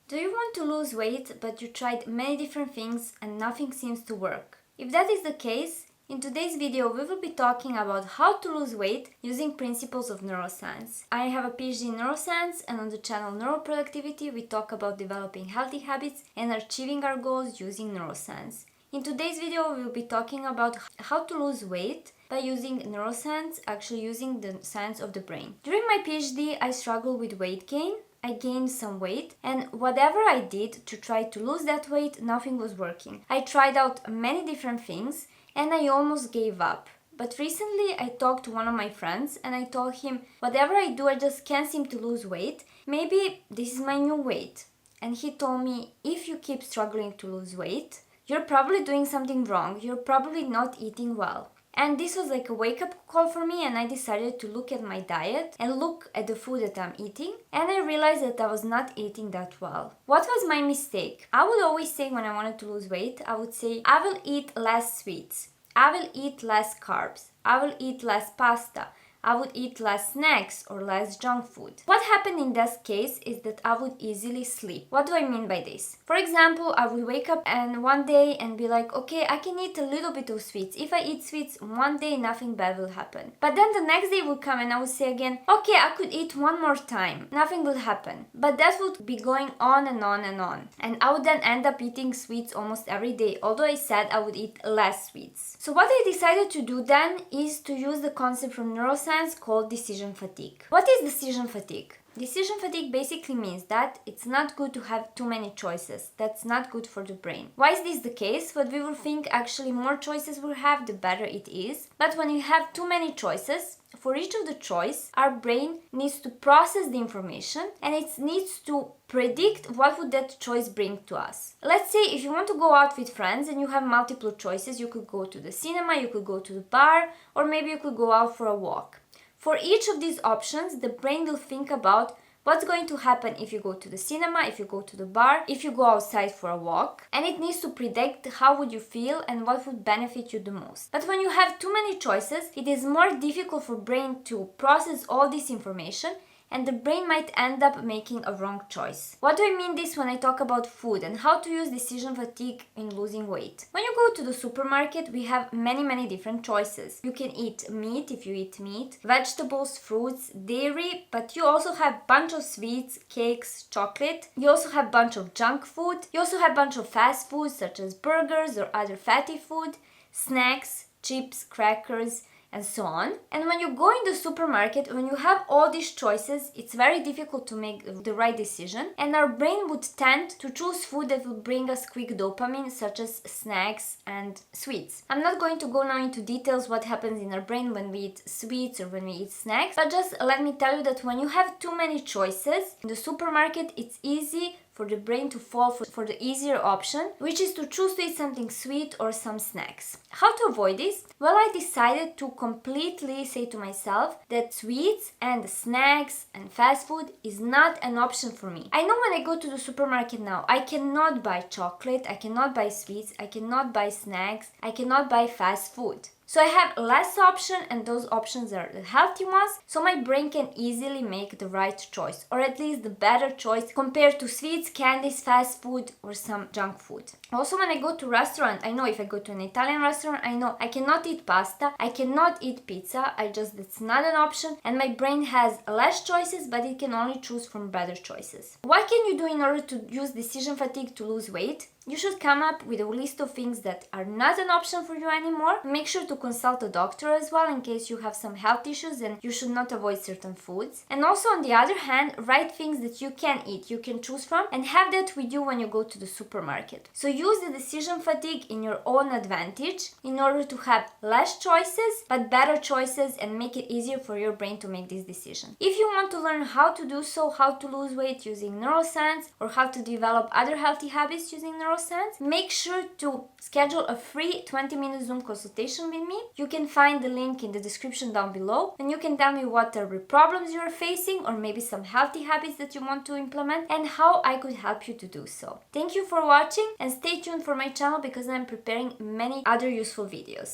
Do you want to lose weight, but you tried many different things and nothing seems to work? If that is the case, in today's video we will be talking about how to lose weight using principles of neuroscience. I have a PhD in neuroscience, and on the channel Neuroproductivity we talk about developing healthy habits and achieving our goals using neuroscience. In today's video we will be talking about how to lose weight by using neuroscience, actually using the science of the brain. During my PhD I struggled with weight gain. I gained some weight, and whatever I did to try to lose that weight, nothing was working. I tried out many different things and I almost gave up. But recently I talked to one of my friends and I told him, whatever I do, I just can't seem to lose weight. Maybe this is my new weight. And he told me, if you keep struggling to lose weight, you're probably doing something wrong. You're probably not eating well. And this was like a wake-up call for me, and I decided to look at my diet and look at the food that I'm eating, and I realized that I was not eating that well. What was my mistake? I would always say when I wanted to lose weight, I would say I will eat less sweets, I will eat less carbs, I will eat less pasta, I would eat less snacks or less junk food. What happened in this case is that I would easily sleep. What do I mean by this? For example, I would wake up and one day and be like, okay, I can eat a little bit of sweets. If I eat sweets one day, nothing bad will happen. But then the next day would come and I would say again, okay, I could eat one more time. Nothing will happen. But that would be going on and on and on. And I would then end up eating sweets almost every day, although I said I would eat less sweets. So what I decided to do then is to use the concept from neuroscience called decision fatigue. What is decision fatigue? Decision fatigue basically means that it's not good to have too many choices. That's not good for the brain. Why is this the case? What we will think actually more choices we have, the better it is. But when you have too many choices, for each of the choice, our brain needs to process the information and it needs to predict what would that choice bring to us. Let's say if you want to go out with friends and you have multiple choices, you could go to the cinema, you could go to the bar, or maybe you could go out for a walk. For each of these options, the brain will think about what's going to happen if you go to the cinema, if you go to the bar, if you go outside for a walk, and it needs to predict how would you feel and what would benefit you the most. But when you have too many choices, it is more difficult for brain to process all this information, and the brain might end up making a wrong choice. What do I mean this when I talk about food and how to use decision fatigue in losing weight? When you go to the supermarket, we have many different choices. You can eat meat if you eat meat, vegetables, fruits, dairy, but you also have a bunch of sweets, cakes, chocolate. You also have a bunch of junk food. You also have a bunch of fast foods such as burgers or other fatty food, snacks, chips, crackers, and so on. And when you go in the supermarket, when you have all these choices, it's very difficult to make the right decision, and our brain would tend to choose food that will bring us quick dopamine, such as snacks and sweets. I'm not going to go now into details what happens in our brain when we eat sweets or when we eat snacks, but just let me tell you that when you have too many choices in the supermarket, it's easy for the brain to fall for the easier option, which is to choose to eat something sweet or some snacks. How to avoid this? Well, I decided to completely say to myself that sweets and snacks and fast food is not an option for me. I know when I go to the supermarket now, I cannot buy chocolate, I cannot buy sweets, I cannot buy snacks, I cannot buy fast food. So I have less option, and those options are the healthy ones, so my brain can easily make the right choice, or at least the better choice compared to sweets, candies, fast food, or some junk food. Also, when I go to restaurant, I know if I go to an Italian restaurant, I know I cannot eat pasta, I cannot eat pizza, that's not an option, and my brain has less choices, but it can only choose from better choices. What can you do in order to use decision fatigue to lose weight? You should come up with a list of things that are not an option for you anymore. Make sure to consult a doctor as well in case you have some health issues and you should not avoid certain foods. And also, on the other hand, write things that you can eat, you can choose from, and have that with you when you go to the supermarket. So use the decision fatigue in your own advantage in order to have less choices but better choices and make it easier for your brain to make this decision. If you want to learn how to do so, how to lose weight using neuroscience, or how to develop other healthy habits using neuroscience, make sure to schedule a free 20-minute Zoom consultation with me. You can find the link in the description down below, and you can tell me what are the problems you are facing, or maybe some healthy habits that you want to implement, and how I could help you to do so. Thank you for watching, and stay tuned for my channel because I'm preparing many other useful videos.